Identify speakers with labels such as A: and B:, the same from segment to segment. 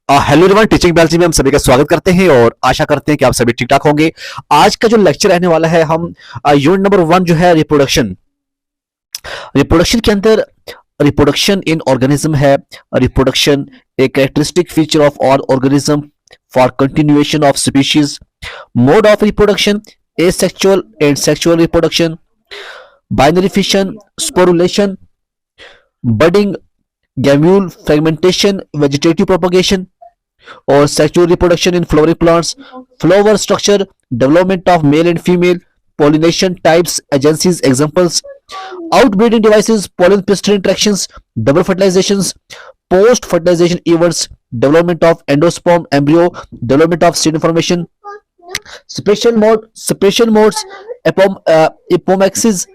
A: Hello everyone, teaching बैल में हम सभी का स्वागत करते हैं और आशा करते हैं कि आप सभी ठीक ठाक होंगे। आज का जो लेक्चर रहने वाला है, हम यूनिट नंबर 1 जो है रिप्रोडक्शन। रिप्रोडक्शन के अंदर रिप्रोडक्शन इन ऑर्गेनिज्म है। Reproduction a characteristic feature of all organism for continuation of species. Mode of reproduction asexual and sexual reproduction, binary fission, sporulation, budding, gemmule fragmentation, vegetative propagation और sexual reproduction in flowering plants, flower structure, development of male and female, pollination types, agencies, examples, outbreeding devices, pollen pistil interactions, double fertilizations, post fertilization events, development of endosperm embryo, development of seed formation, special modes, apomixis,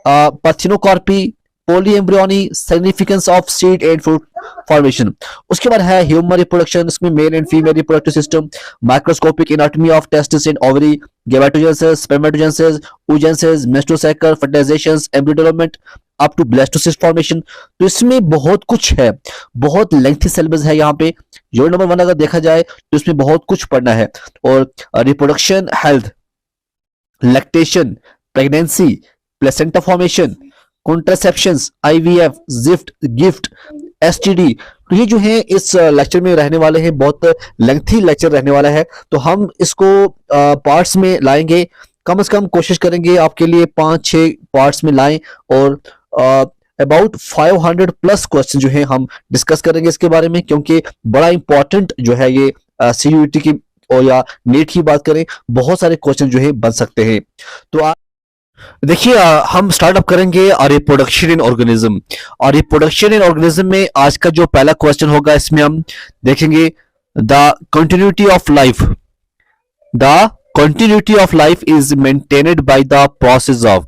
A: parthenocarpy, polyembryony, significance of seed and fruit formation. उसके बाद है human reproduction, इसमें male and female reproductive system, microscopic anatomy of testis and ovary, gametogenesis, spermatogenesis, oogenesis, menstrual cycle, fertilisations, embryo development up to blastocyst formation. तो इसमें बहुत कुछ है, बहुत लेंथी सिलेबस है। यहाँ पे यूनिट नंबर 1 अगर देखा जाए तो इसमें बहुत कुछ पढ़ना है। और reproduction, health, lactation, pregnancy, placenta formation, contraceptions, IVF, ZIFT, GIFT, STD, तो ये जो है इस लेक्चर में रहने वाले हैं। बहुत लेंथी लेक्चर रहने वाला है, तो हम इसको पार्ट्स में लाएंगे। कम से कम कोशिश करेंगे आपके लिए 5-6 पार्ट्स में लाएं और अबाउट 500 प्लस क्वेश्चन जो है हम डिस्कस करेंगे इसके बारे में, क्योंकि बड़ा इंपॉर्टेंट जो है ये सीयूईटी की और या नीट की बात करें, बहुत सारे क्वेश्चन जो है बन सकते हैं। तो देखिए, हम स्टार्ट अप करेंगे रिप्रोडक्शन इन ऑर्गेनिज्म। और रिप्रोडक्शन इन ऑर्गेनिज्म में आज का जो पहला क्वेश्चन होगा, इसमें हम देखेंगे the continuity of life. The continuity of life is maintained by the process of.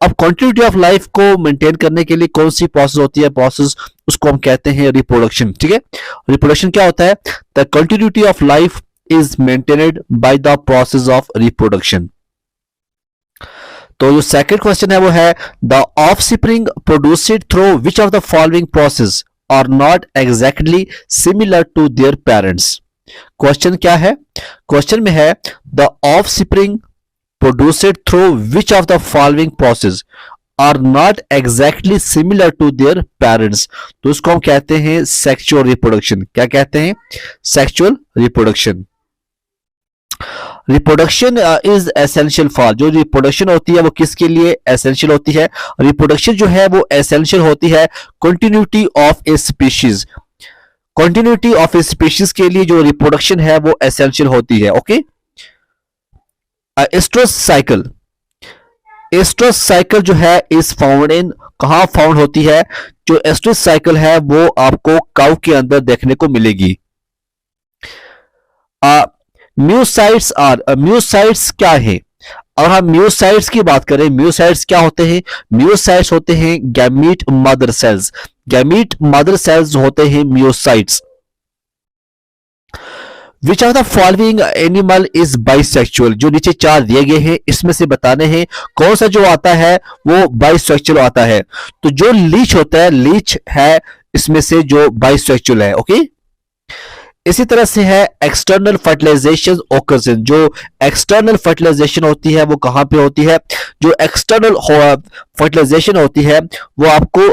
A: अब कंटिन्यूटी ऑफ लाइफ को मेंटेन करने के लिए कौन सी प्रोसेस होती है? प्रोसेस, उसको हम कहते हैं रिप्रोडक्शन। ठीक है, रिप्रोडक्शन क्या होता है? The continuity of life is maintained by the process of reproduction. तो जो सेकंड क्वेश्चन है वो है the offspring produced through which of the following process are not exactly similar to their parents. Question क्या है? क्वेश्चन में है the offspring produced through which of the following process are not exactly similar to their parents. तो इसको हम कहते हैं sexual reproduction. क्या कहते हैं? Sexual reproduction. Reproduction is essential for, जो रिप्रोडक्शन होती है वो किसके लिए एसेंशियल होती है? रिप्रोडक्शन जो है वो एसेंशियल होती है continuity of a species. Continuity of a species के लिए जो रिप्रोडक्शन है वो एसेंशियल होती है। Okay, oestrus cycle, oestrus cycle जो है इज फाउंड इन, कहां फाउंड होती है? जो एस्ट्रस साइकिल है वो आपको काउ के अंदर देखने को मिलेगी। म्यूसाइट्स आर, म्यूसाइट्स क्या है? और हम म्यूसाइट्स की बात करें, म्यूसाइट्स क्या होते हैं? म्यूसाइट्स होते हैं gamete mother cells. Gamete mother cells होते हैं meiocytes. Which of the following animal is bisexual, जो नीचे 4 दिए गए हैं इसमें से बताने हैं कौन सा जो आता है वो बाइसेक्सुअल आता है। तो जो लीच होता है, लीच है इसमें से जो बाइसेक्सुअल है। ओके, इसी तरह से है एक्सटर्नल फर्टिलाइजेशन ओकर्सन। जो एक्सटर्नल फर्टिलाइजेशन होती है वो कहां पे होती है? जो एक्सटर्नल फर्टिलाइजेशन होती है वो आपको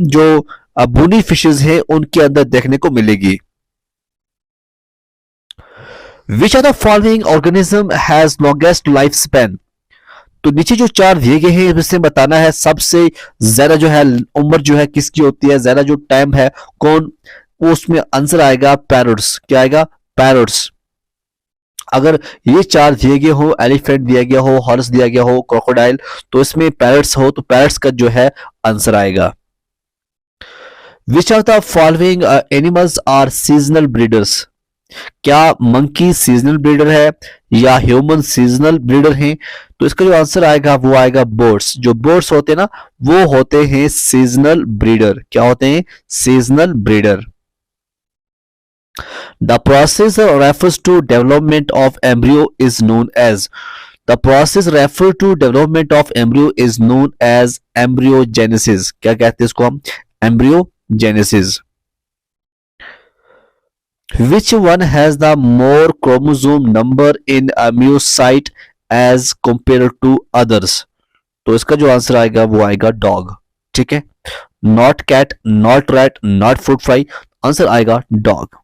A: जो बुनी फिशेज है उनके अंदर देखने को मिलेगी। विच of the following organism has longest life span. तो नीचे जो 4 दिए गए हैं इसमें बताना है सबसे ज्यादा जो है उम्र जो है किसकी होती है, ज्यादा जो टाइम है कौन, उसमें आंसर आएगा पैरोट्स। क्या आएगा? पैरोट्स। अगर ये 4 दिए गए हो, एलिफेंट दिया गया हो, हॉर्स दिया गया हो, क्रोकोडाइल, तो इसमें पैरट्स हो तो पैरट्स का जो है आंसर आएगा। Which of the following animals are seasonal breeders. क्या मंकी सीजनल ब्रीडर है या ह्यूमन सीजनल ब्रीडर हैं? तो इसका जो आंसर आएगा वो आएगा बर्ड्स। जो बर्ड्स होते हैं ना वो होते हैं सीजनल ब्रीडर। क्या होते हैं? Seasonal breeder. The process refers to development of embryo is known as, the process referred to development of embryo is known as embryogenesis। क्या कहते हैं इसको हम? embryogenesis। Which one has the more chromosome number in amusite as compare to others? तो इसका जो answer आएगा वो आएगा डॉग। ठीक है, not cat, not rat, not fruit fly, answer आएगा dog.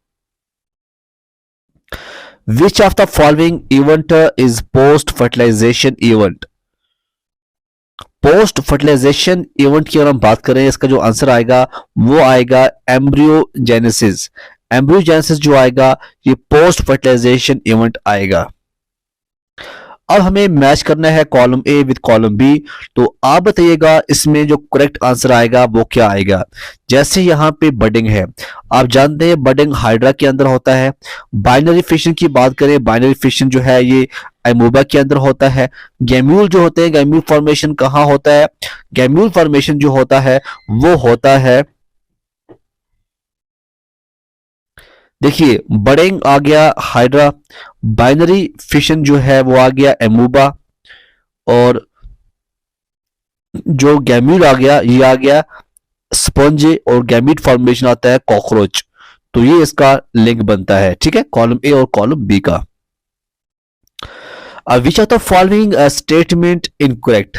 A: Which of the following event is post fertilization event? Post fertilization event की अगर हम बात करें, इसका जो आंसर आएगा वो आएगा एम्ब्रियोजेनेसिस। एम्ब्रियोजेनेसिस जो आएगा ये पोस्ट फर्टिलाइजेशन इवेंट आएगा। अब हमें मैच करना है column A with column B, तो आप बताइएगा इसमें जो करेक्ट आंसर आएगा वो क्या आएगा। जैसे यहाँ पे बडिंग है, आप जानते हैं बडिंग हाइड्रा के अंदर होता है। बाइनरी फिशन की बात करें, बाइनरी फिशन जो है ये अमोबा के अंदर होता है। गैम्यूल जो होते हैं, गैम्यूल फॉर्मेशन कहाँ होता है? गैम्यूल फॉर्मेशन जो होता है वो होता है, देखिए बडिंग आ गया हाइड्रा, बाइनरी फिशन जो है वो आ गया अमोबा, और जो गैम्यूल आ गया ये आ गया स्पंज, और गैमीट फॉर्मेशन आता है कॉकरोच। तो ये इसका लिंक बनता है। ठीक है, कॉलम ए और कॉलम बी का। विच of the following statement incorrect?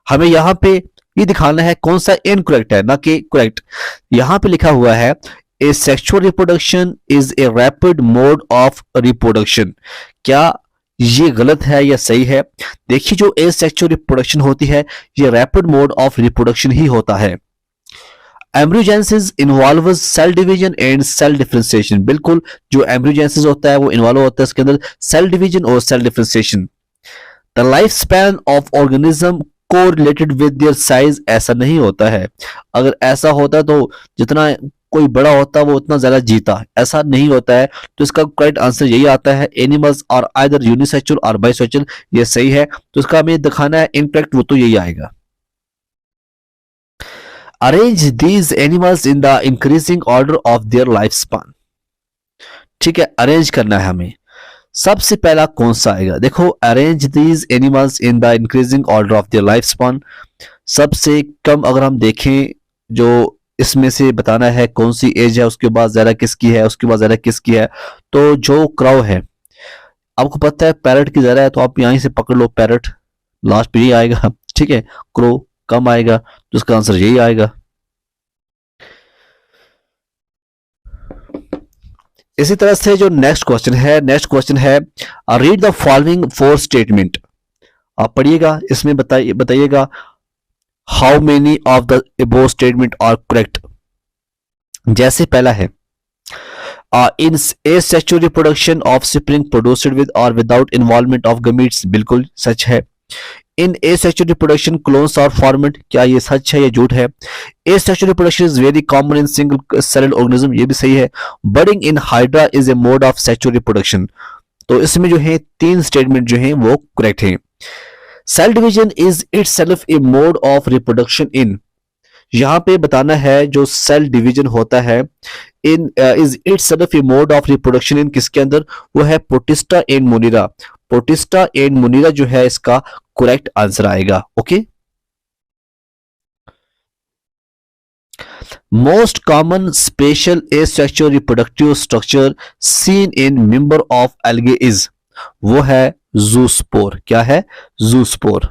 A: हमें यहां पे ये दिखाना है कौन सा इनकरेक्ट है, ना कि करेक्ट। यहां पे लिखा हुआ है ए sexual reproduction is a rapid mode of reproduction. क्या ये गलत है या सही है? देखिए जो ए सेक्सुअल रिप्रोडक्शन होती है ये रैपिड मोड ऑफ रिप्रोडक्शन ही होता है। Embryogenesis involves cell division and cell differentiation. बिल्कुल, जो एम्ब्रियोजेनेसिस होता है वो इन्वॉल्व होता है इसके अंदर सेल डिवीजन और cell differentiation. The life span of organism correlated with their size, ऐसा नहीं होता है। अगर ऐसा होता तो जितना कोई बड़ा होता वो उतना ज्यादा जीता, ऐसा नहीं होता है। तो इसका करेक्ट आंसर यही आता है, एनिमल्स आर आइदर यूनिसेक्सुअल और बाइसेक्सुअल, ये सही है। तो इसका हमें दिखाना है इनकरेक्ट, वो तो यही आएगा। Arrange these animals in the increasing order of their life span. ठीक है, अरेंज करना है हमें। सबसे पहला कौन सा आएगा? देखो, arrange these animals in the increasing order of their life span. सबसे कम अगर हम देखें, जो इसमें से बताना है कौन सी एज है, उसके बाद ज्यादा किसकी है, उसके बाद ज्यादा किसकी है। तो जो क्राउ है, आपको पता है पैरट की ज्यादा है, तो आप यहीं से पकड़ लो, पैरट लास्ट पे ही आएगा। ठीक है, क्रो कम आएगा, तो इसका आंसर यही आएगा। इसी तरह से जो नेक्स्ट क्वेश्चन है read the following four statement. आप पढ़िएगा, इसमें बताइएगा how many of the above statement are correct. जैसे पहला है in asexual reproduction offspring produced with और विदाउट इन्वॉल्वमेंट ऑफ गमीट्स, बिल्कुल सच है। In asexual reproduction clones are formed, क्या ये सच है या झूठ है? Asexual reproduction is very common in single celled organism, ये भी सही है। Budding in hydra is a mode of sexual reproduction. तो इसमें जो है तीन स्टेटमेंट जो है वो करेक्ट है। Cell division is itself a mode of reproduction in, यहां पे बताना है जो सेल डिवीजन होता है in is itself a mode of reproduction in किसके अंदर? वो है protista and monera. Protista and monera जो है इसका करेक्ट आंसर आएगा। Okay, most common special asexual reproductive structure seen in member of algae is, वो है जूस्पोर। क्या है? Zoospore.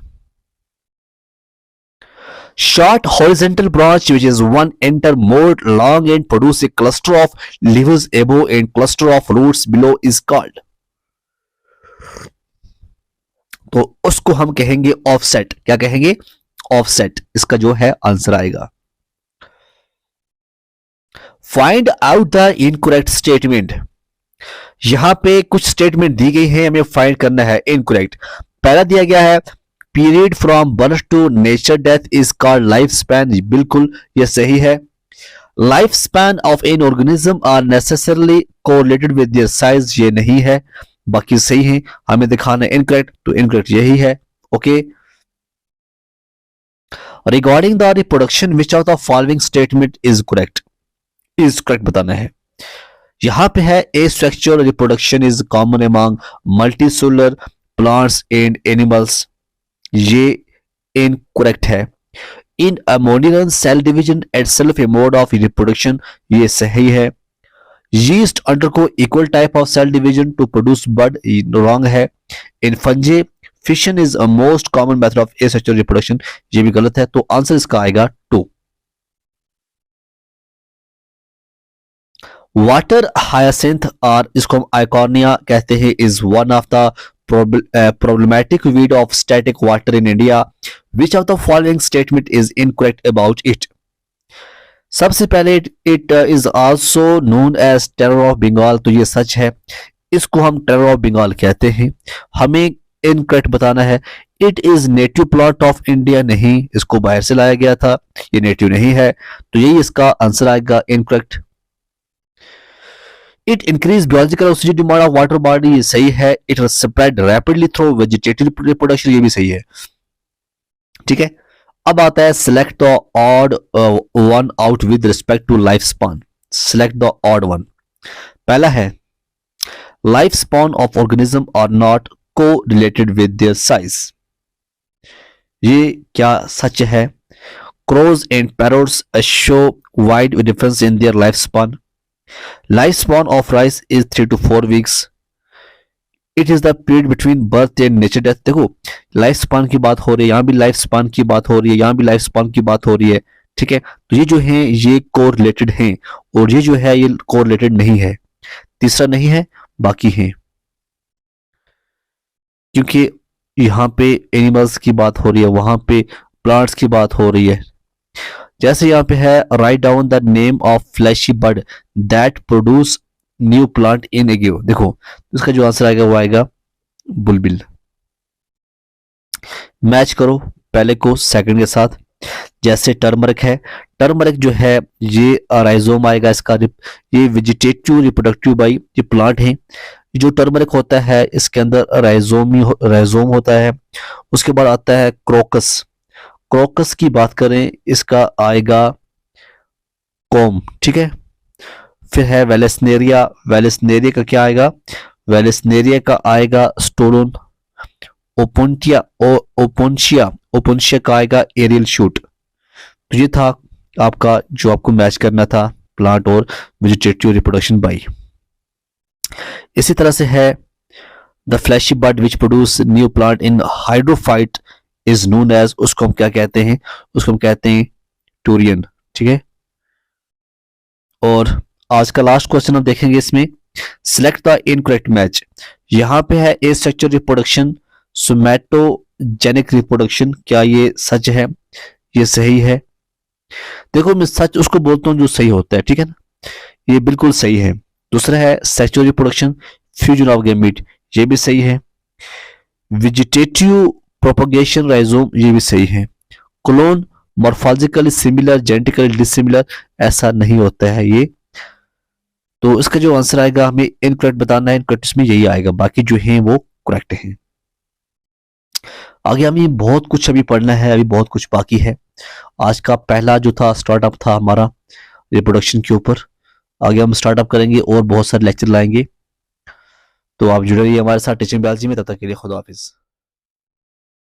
A: Short horizontal branch which is one enter more long and produce a cluster of leaves above and cluster of roots below is called, तो उसको हम कहेंगे offset. क्या कहेंगे? ऑफसेट, इसका जो है आंसर आएगा। Find out the incorrect statement. यहां पे कुछ स्टेटमेंट दी गई है, हमें फाइंड करना है इनकरेक्ट। पहला दिया गया है period from birth to nature death is called life span, बिल्कुल ये सही है। Life span of an organism are necessarily correlated with their size, ये नहीं है, बाकी सही है। हमें दिखाना है इनकरेक्ट, तो इनकरेक्ट यही है। Okay, regarding the reproduction which of the following statement is correct, is correct बताना है। यहां पे है asexual reproduction is common among multicellular plants and animals, ये इनकरेक्ट है। इन अमोनियन cell division itself a mode of reproduction, ये सही है। Yeast undergo equal type of cell division to produce bud, wrong है। In fungi fission is a most common method of asexual reproduction, ये भी गलत है, तो आंसर इसका आएगा 2। वाटर हायासिंथ और इसको हम आइकॉर्निया कहते हैं, is one of the problematic weed of static water in India. Which of the following statement is incorrect about it? सबसे पहले it is also known as terror of Bengal, तो ये सच है, इसको हम टेरर ऑफ बंगाल कहते हैं। हमें इनकरेक्ट बताना है। It is native plot of India, नहीं, इसको बाहर से लाया गया था, ये नेटिव नहीं है, तो यही इसका आंसर आएगा incorrect. It increase biological oxygen demand of water body, ये सही है। It spread rapidly through vegetative reproduction, ये भी सही है, ठीक है। अब आता है select the odd one out with respect to life span. Select the odd one. पहला है life span of organism are not correlated with their size, ये क्या सच है? Crows and parrots show wide difference in their life span. Life span of rice is 3 to 4 weeks. It is the period between birth and nature death. देखो life span की बात हो रही है, यहां भी लाइफ स्पान की बात हो रही है, यहां भी लाइफ स्पान की बात हो रही है, ठीक है। तो ये जो है ये कोरिलेटेड हैं, और ये जो है ये कोरिलेटेड नहीं है। तीसरा नहीं है, बाकी हैं, क्योंकि यहाँ पे एनिमल्स की बात हो रही है, वहां पे प्लांट्स की बात हो रही है। जैसे यहाँ पे है write down the name of fleshy bird that produce new plant in a give. देखो इसका जो आंसर आएगा वो आएगा बुलबिल। मैच करो पहले को सेकंड के साथ। जैसे टर्मरिक है, टर्मरिक जो है ये राइजोम आएगा इसका, ये वेजिटेटिव रिप्रोडक्टिव बाई ये प्लांट है। जो टर्मरिक होता है इसके अंदर राइजोम होता है। उसके बाद आता है क्रोकस। क्रोकस की बात करें इसका आएगा कोम, ठीक है। फिर है वेलेसनेरिया, वेलेसनेरिया का क्या आएगा? वेलेसनेरिया का आएगा स्टोलोन। ओपोन्शिया का आएगा एरियल शूट। तो ये था आपका जो आपको मैच करना था प्लांट और वेजिटेटिव रिप्रोडक्शन बाई। इसी तरह से है the fleshy bird which produce new plant in hydrophyte is known as, उसको हम क्या कहते हैं? उसको हम कहते हैं टूरियन, ठीक है। और आज का लास्ट क्वेश्चन हम देखेंगे इसमें, सिलेक्ट द इनकरेक्ट मैच। यहां पे है एसेक्सुअल रिप्रोडक्शन, सोमैटोजेनिक रिप्रोडक्शन, क्या ये सच है? ये सही है। देखो मैं सच उसको बोलता हूं जो सही होता है, ठीक है ना, ये बिल्कुल सही है। दूसरा है sexual reproduction, fusion of gamete, ये भी सही है। वेजिटेटिव प्रोपगेशन राइजोम, ये भी सही है। Clone morphologically similar genetically dissimilar, ऐसा नहीं होता है ये। तो इसका जो आंसर आएगा हमें इनकरेक्ट बताना है, इनकरेक्ट इसमें यही आएगा, बाकी जो है वो करेक्ट है। आगे हमें बहुत कुछ अभी पढ़ना है, अभी बहुत कुछ बाकी है। आज का पहला जो था स्टार्टअप था हमारा रिप्रोडक्शन के ऊपर। आगे हम स्टार्टअप करेंगे और बहुत सारे लेक्चर लाएंगे। तो आप जुड़े रहिए हमारे साथ टीचिंग बायोलॉजी में, तब तक के लिए खुदा हाफिज।